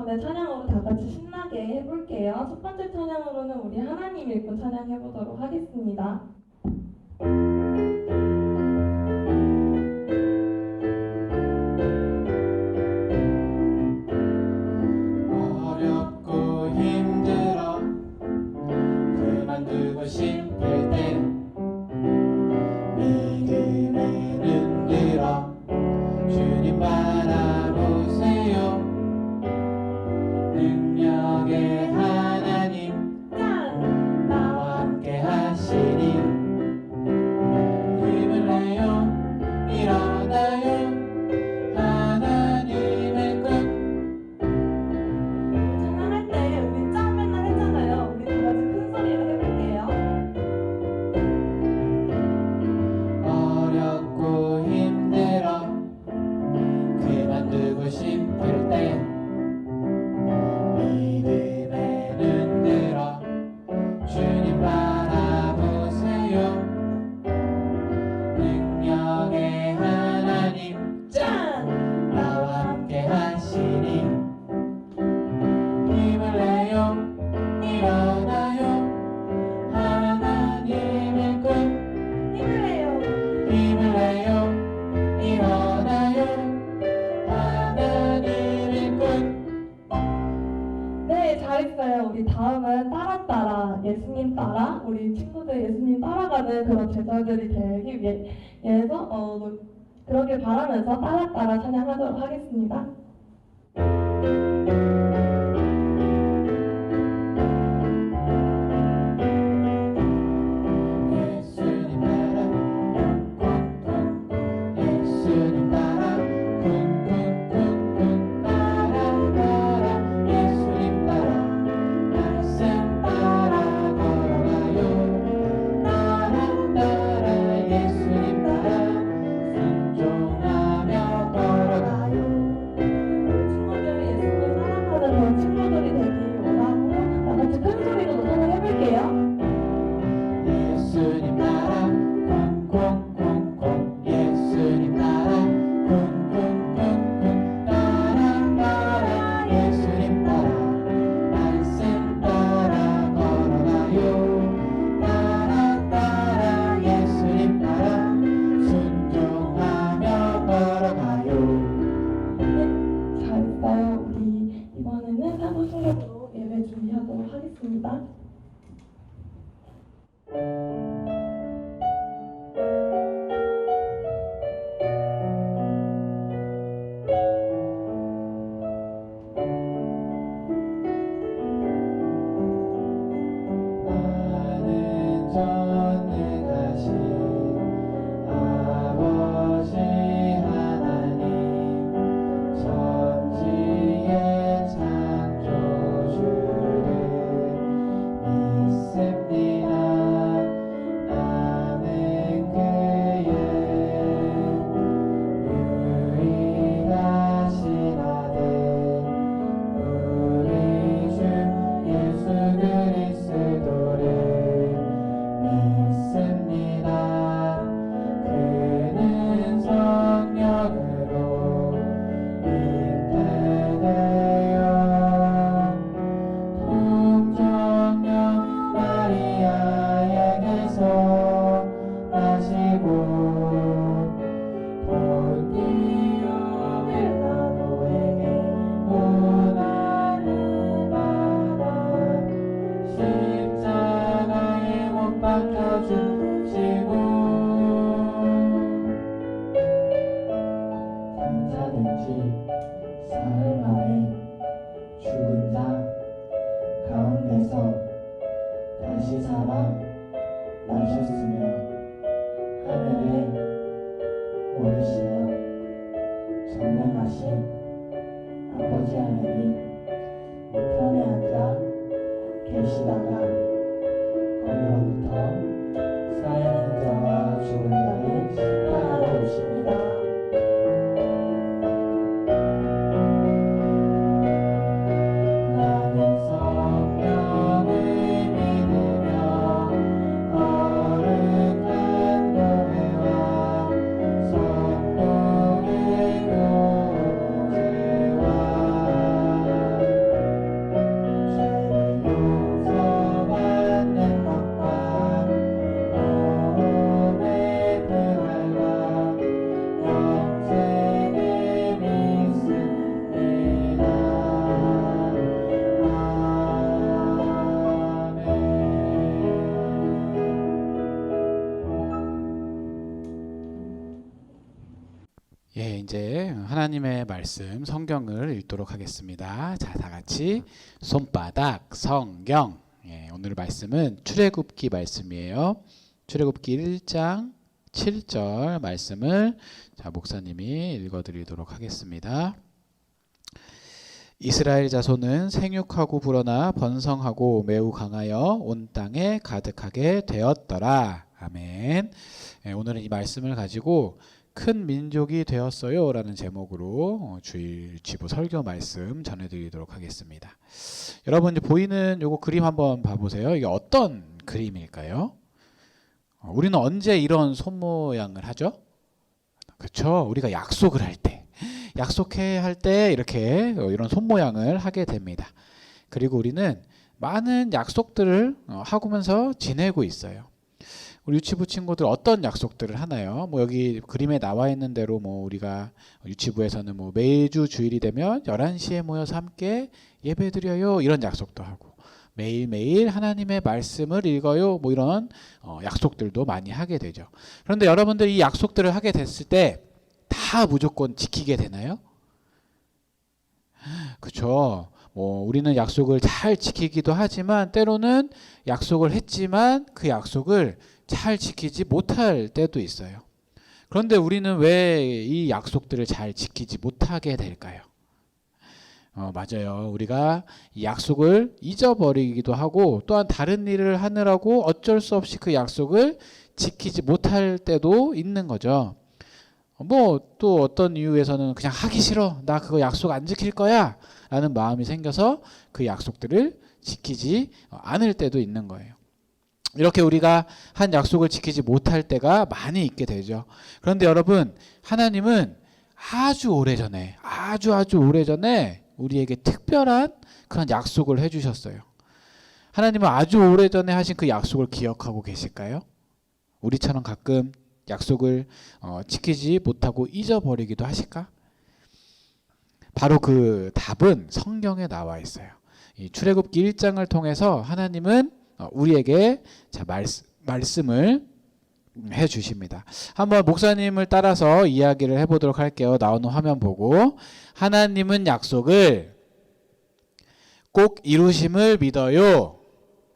전에 찬양으로 다 같이 신나게 해볼게요. 첫 번째 찬양으로는 우리 하나님 일꾼 찬양해보도록 하겠습니다. 어렵고 힘들어 그만두고 싶을 때 믿음에 눈 들어 주님 바라보세요. 능력의 하나님 나와 함께 하시니 힘을 내요 일어나요 하나님의 꿈. 찬양할 때 우리 짠 맨날 했잖아요. 우리 다 같이 큰 소리로 해볼게요. 어렵고 힘들어 그만두고 싶을 때 믿음에 눈 들어 주님 바라보세요. 능력의 하나님 짠! 나와 함께 하시니 힘을 내요 일어나요 하나님의 꿈. 힘을 내요. 힘을 내요 일어나요 하나님의 꿈. 네, 잘했어요. 우리 다음은 따라 예수님 따라 우리 친구들 예수님 따라가는 그런 제자들이 되기 위해서 그러길 바라면서 따라 찬양하도록 하겠습니다. 예수님 따라 쿵쿵쿵 예수님 따라 쿵쿵쿵쿵 따라 예수님 따라 말씀 따라 걸어가요. 따라 예수님 따라 순종하며 걸어가요. 친구들 예수님 따라가는 그런 친구들이 되길 원하고 다 같이 큰 소리로 찬양해볼게요. 예수님 따라 쿵쿵쿵쿵 예수님 따라 쿵쿵쿵쿵 따라 예수님 따라 말씀 따라 걸어가요. 따라 예수님 따라 순종하며 걸어가요. 잘했어요. 우리 이번에는 사도 신경으로 예배 준비하도록 하겠습니다. 나는 전능하신 아버지 하나님 천지의 창조주를 믿습니다. 나는 그의 유일하신 아들 우리 주 예수 그리스도를 믿습니다. 그는 성령으로 잉태되어 통정녀 마리아에게서 나시고 본디오 빌라도에게 고난을 받아 십자가에 못 박혀 죽으시고 삼사든지 사흘 만에 죽은 자 가운데서 다시 살아 나셨으며 하늘에 오르시며 전능하신 아버지 하나님 우편에 앉아 계시다가 거기로부터 사는 자와 죽은 자를 심판하러 오십니다. 나는 성령을 믿으며 거룩한 교회와 성도의 교제와 예, 이제 하나님의 말씀 성경을 읽도록 하겠습니다. 자, 다 같이 손바닥 성경. 예, 오늘 말씀은 출애굽기 말씀이에요. 출애굽기 1장 7절 말씀을 자, 목사님이 읽어드리도록 하겠습니다. 이스라엘 자손은 생육하고 불어나 번성하고 매우 강하여 온 땅에 가득하게 되었더라. 아멘. 예, 오늘은 이 말씀을 가지고 큰 민족이 되었어요 라는 제목으로 주일 지부 설교 말씀 전해드리도록 하겠습니다. 여러분 이제 보이는 요거 그림 한번 봐보세요. 이게 어떤 그림일까요? 우리는 언제 이런 손 모양을 하죠? 그렇죠. 우리가 약속을 할 때, 약속해야 할 때 이렇게 이런 손 모양을 하게 됩니다. 그리고 우리는 많은 약속들을 하고면서 지내고 있어요. 우리 유치부 친구들 어떤 약속들을 하나요? 뭐 여기 그림에 나와 있는 대로 뭐 우리가 유치부에서는 뭐 매주 주일이 되면 11시에 모여서 함께 예배드려요 이런 약속도 하고, 매일매일 하나님의 말씀을 읽어요 뭐 이런 약속들도 많이 하게 되죠. 그런데 여러분들 이 약속들을 하게 됐을 때 다 무조건 지키게 되나요? 그렇죠. 뭐 우리는 약속을 잘 지키기도 하지만 때로는 약속을 했지만 그 약속을 잘 지키지 못할 때도 있어요. 그런데 우리는 왜 이 약속들을 잘 지키지 못하게 될까요? 맞아요. 우리가 이 약속을 잊어버리기도 하고 또한 다른 일을 하느라고 어쩔 수 없이 그 약속을 지키지 못할 때도 있는 거죠. 뭐 또 어떤 이유에서는 그냥 하기 싫어, 나 그거 약속 안 지킬 거야 라는 마음이 생겨서 그 약속들을 지키지 않을 때도 있는 거예요. 이렇게 우리가 한 약속을 지키지 못할 때가 많이 있게 되죠. 그런데 여러분, 하나님은 아주 오래전에 아주 오래전에 우리에게 특별한 그런 약속을 해주셨어요. 하나님은 아주 오래전에 하신 그 약속을 기억하고 계실까요? 우리처럼 가끔 약속을 지키지 못하고 잊어버리기도 하실까? 바로 그 답은 성경에 나와 있어요. 이 출애굽기 1장을 통해서 하나님은 우리에게 자 말씀을 해 주십니다. 한번 목사님을 따라서 이야기를 해보도록 할게요. 나오는 화면 보고. 하나님은 약속을 꼭 이루심을 믿어요.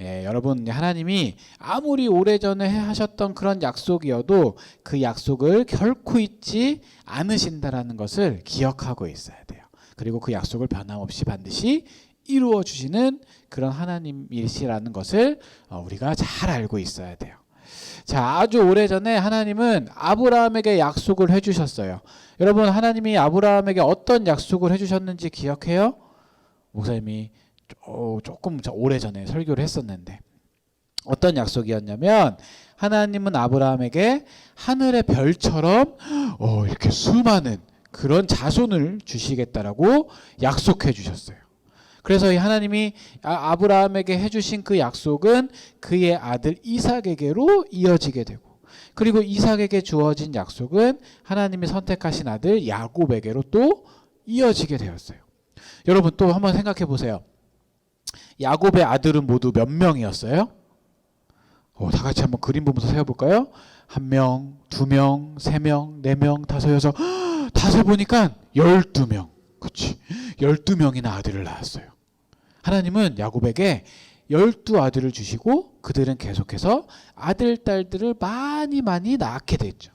예, 여러분, 하나님이 아무리 오래전에 하셨던 그런 약속이어도 그 약속을 결코 잊지 않으신다라는 것을 기억하고 있어야 돼요. 그리고 그 약속을 변함없이 반드시 이루어 주시는 그런 하나님이시라는 것을 우리가 잘 알고 있어야 돼요. 자, 아주 오래전에 하나님은 아브라함에게 약속을 해주셨어요. 여러분, 하나님이 아브라함에게 어떤 약속을 해주셨는지 기억해요? 목사님이 조금 오래전에 설교를 했었는데 어떤 약속이었냐면, 하나님은 아브라함에게 하늘의 별처럼 이렇게 수많은 그런 자손을 주시겠다라고 약속해 주셨어요. 그래서 이 하나님이 아브라함에게 해주신 그 약속은 그의 아들 이삭에게로 이어지게 되고, 그리고 이삭에게 주어진 약속은 하나님이 선택하신 아들 야곱에게로 또 이어지게 되었어요. 여러분, 또 한번 생각해 보세요. 야곱의 아들은 모두 몇 명이었어요? 다 같이 한번 그림 보면서 세어볼까요? 1명, 2명, 3명, 4명, 5, 6, 다 세보니까 12명. 그치? 12명이나 아들을 낳았어요. 하나님은 야곱에게 12아들을 주시고 그들은 계속해서 아들, 딸들을 많이 낳게 됐죠.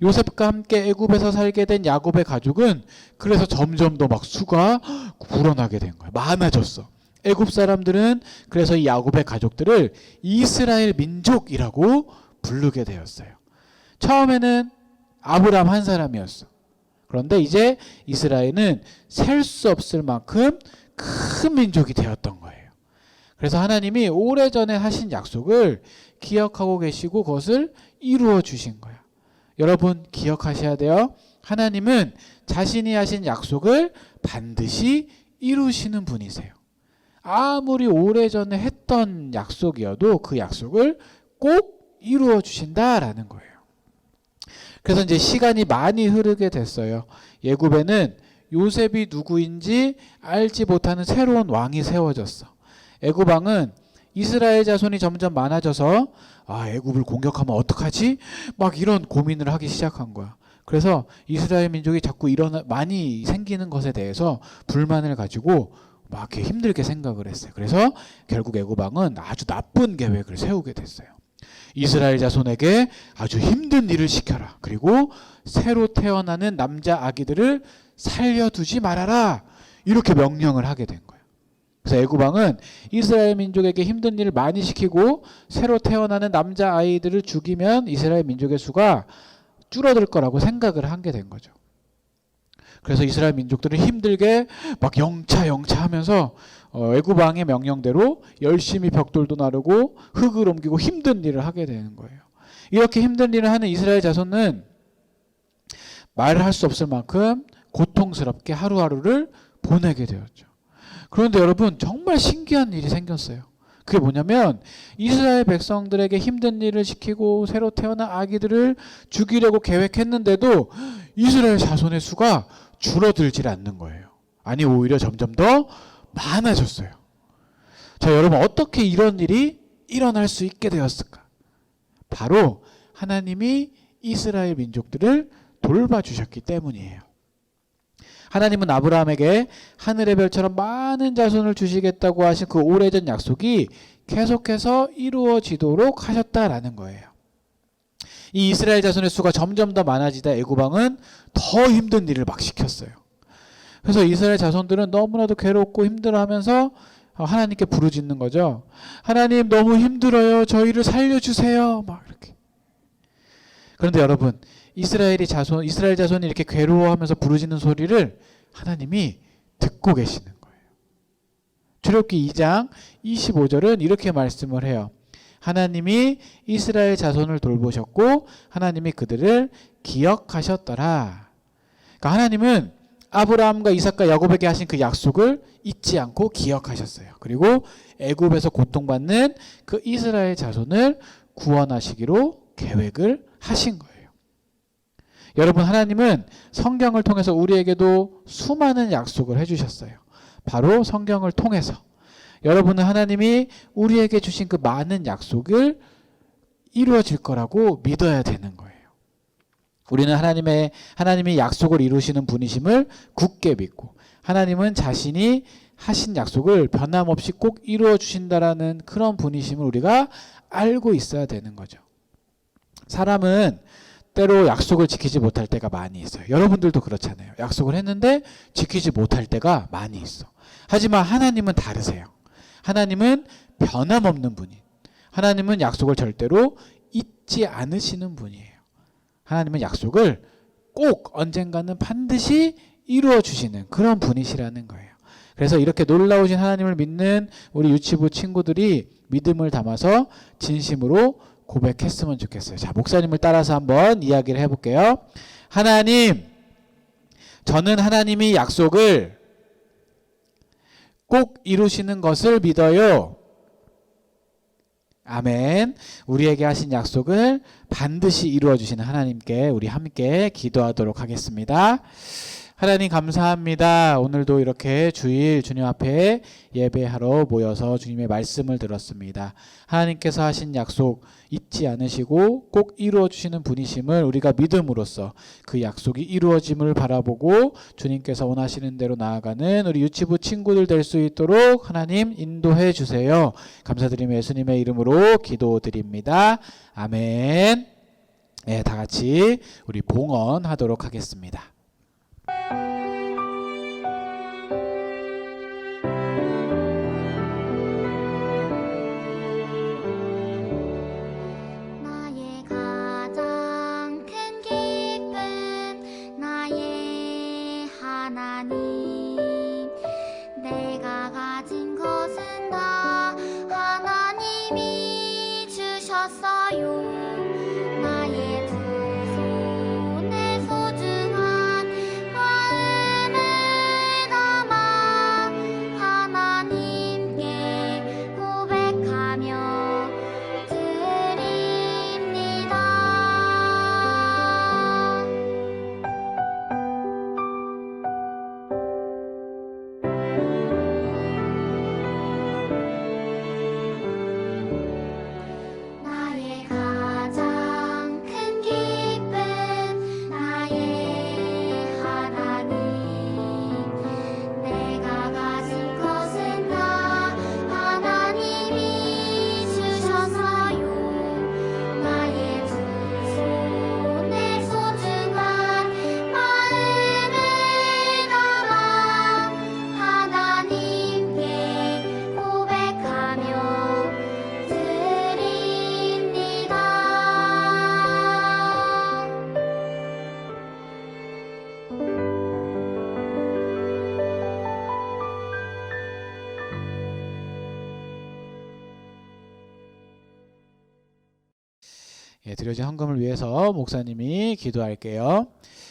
요셉과 함께 애굽에서 살게 된 야곱의 가족은 그래서 점점 더 막 수가 불어나게 된 거예요. 많아졌어. 애굽 사람들은 그래서 이 야곱의 가족들을 이스라엘 민족이라고 부르게 되었어요. 처음에는 아브라함 한 사람이었어. 그런데 이제 이스라엘은 셀 수 없을 만큼 큰 민족이 되었던 거예요. 그래서 하나님이 오래전에 하신 약속을 기억하고 계시고 그것을 이루어 주신 거야. 여러분, 기억하셔야 돼요. 하나님은 자신이 하신 약속을 반드시 이루시는 분이세요. 아무리 오래전에 했던 약속이어도 그 약속을 꼭 이루어 주신다라는 거예요. 그래서 이제 시간이 많이 흐르게 됐어요. 애굽에는 요셉이 누구인지 알지 못하는 새로운 왕이 세워졌어. 애굽 왕은 이스라엘 자손이 점점 많아져서 애굽을 공격하면 어떡하지? 막 이런 고민을 하기 시작한 거야. 그래서 이스라엘 민족이 자꾸 많이 생기는 것에 대해서 불만을 가지고 막 이렇게 힘들게 생각을 했어요. 그래서 결국 애굽 왕은 아주 나쁜 계획을 세우게 됐어요. 이스라엘 자손에게 아주 힘든 일을 시켜라. 그리고 새로 태어나는 남자 아기들을 살려두지 말아라. 이렇게 명령을 하게 된 거예요. 그래서 애굽 왕은 이스라엘 민족에게 힘든 일을 많이 시키고 새로 태어나는 남자 아이들을 죽이면 이스라엘 민족의 수가 줄어들 거라고 생각을 하게 된 거죠. 그래서 이스라엘 민족들은 힘들게 막 영차 하면서 애굽 왕의 명령대로 열심히 벽돌도 나르고 흙을 옮기고 힘든 일을 하게 되는 거예요. 이렇게 힘든 일을 하는 이스라엘 자손은 말을 할 수 없을 만큼 고통스럽게 하루하루를 보내게 되었죠. 그런데 여러분, 정말 신기한 일이 생겼어요. 그게 뭐냐면 이스라엘 백성들에게 힘든 일을 시키고 새로 태어난 아기들을 죽이려고 계획했는데도 이스라엘 자손의 수가 줄어들질 않는 거예요. 아니, 오히려 점점 더 많아졌어요. 자, 여러분, 어떻게 이런 일이 일어날 수 있게 되었을까? 바로 하나님이 이스라엘 민족들을 돌봐주셨기 때문이에요. 하나님은 아브라함에게 하늘의 별처럼 많은 자손을 주시겠다고 하신 그 오래전 약속이 계속해서 이루어지도록 하셨다라는 거예요. 이 이스라엘 자손의 수가 점점 더 많아지다 애굽 왕은 더 힘든 일을 막 시켰어요. 그래서 이스라엘 자손들은 너무나도 괴롭고 힘들어하면서 하나님께 부르짖는 거죠. 하나님, 너무 힘들어요. 저희를 살려주세요. 막 이렇게. 그런데 여러분, 이스라엘 자손이 이렇게 괴로워하면서 부르짖는 소리를 하나님이 듣고 계시는 거예요. 출애굽기 2장 25절은 이렇게 말씀을 해요. 하나님이 이스라엘 자손을 돌보셨고 하나님이 그들을 기억하셨더라. 그러니까 하나님은 아브라함과 이삭과 야곱에게 하신 그 약속을 잊지 않고 기억하셨어요. 그리고 애굽에서 고통받는 그 이스라엘 자손을 구원하시기로 계획을 하신 거예요. 여러분, 하나님은 성경을 통해서 우리에게도 수많은 약속을 해주셨어요. 바로 성경을 통해서 여러분은 하나님이 우리에게 주신 그 많은 약속을 이루어질 거라고 믿어야 되는 거예요. 우리는 하나님이 약속을 이루시는 분이심을 굳게 믿고 하나님은 자신이 하신 약속을 변함없이 꼭 이루어 주신다라는 그런 분이심을 우리가 알고 있어야 되는 거죠. 사람은 때로 약속을 지키지 못할 때가 많이 있어요. 여러분들도 그렇잖아요. 약속을 했는데 지키지 못할 때가 많이 있어. 하지만 하나님은 다르세요. 하나님은 변함없는 분인, 하나님은 약속을 절대로 잊지 않으시는 분이에요. 하나님은 약속을 꼭 언젠가는 반드시 이루어 주시는 그런 분이시라는 거예요. 그래서 이렇게 놀라우신 하나님을 믿는 우리 유치부 친구들이 믿음을 담아서 진심으로 고백했으면 좋겠어요. 자, 목사님을 따라서 한번 이야기를 해볼게요. 하나님, 저는 하나님이 약속을 꼭 이루시는 것을 믿어요. 아멘. 우리에게 하신 약속을 반드시 이루어 주시는 하나님께 우리 함께 기도하도록 하겠습니다. 하나님, 감사합니다. 오늘도 이렇게 주일 주님 앞에 예배하러 모여서 주님의 말씀을 들었습니다. 하나님께서 하신 약속 잊지 않으시고 꼭 이루어 주시는 분이심을 우리가 믿음으로써 그 약속이 이루어짐을 바라보고 주님께서 원하시는 대로 나아가는 우리 유치부 친구들 될 수 있도록 하나님 인도해 주세요. 감사드리며 예수님의 이름으로 기도드립니다. 아멘. 네, 다 같이 우리 봉헌하도록 하겠습니다. 나의 가장 큰 기쁨 나의 하나님 내가 가진 것은 다 하나님이 주셨어요. 나의 두 손에 소중한 마음을 담아 하나님께 고백하며 드립니다. 나의 드려진 헌금을 위해서 목사님이 기도할게요.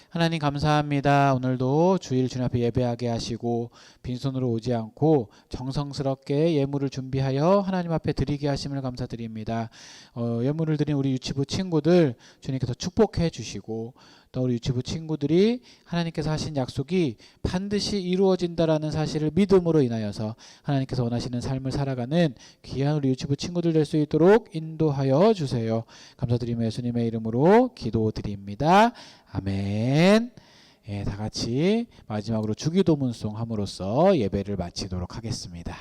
하나님 감사합니다. 오늘도 주일 주님 앞에 예배하게 하시고 빈손으로 오지 않고 정성스럽게 예물을 준비하여 하나님 앞에 드리게 하심을 감사드립니다. 예물을 드린 우리 유치부 친구들 주님께서 축복해 주시고 또 우리 유치부 친구들이 하나님께서 하신 약속이 반드시 이루어진다라는 사실을 믿음으로 인하여서 하나님께서 원하시는 삶을 살아가는 귀한 우리 유치부 친구들 될 수 있도록 인도하여 주세요. 감사드리며 예수님의 이름으로 기도드립니다. 아멘. 다 같이 마지막으로 주기도문송 함으로써 예배를 마치도록 하겠습니다.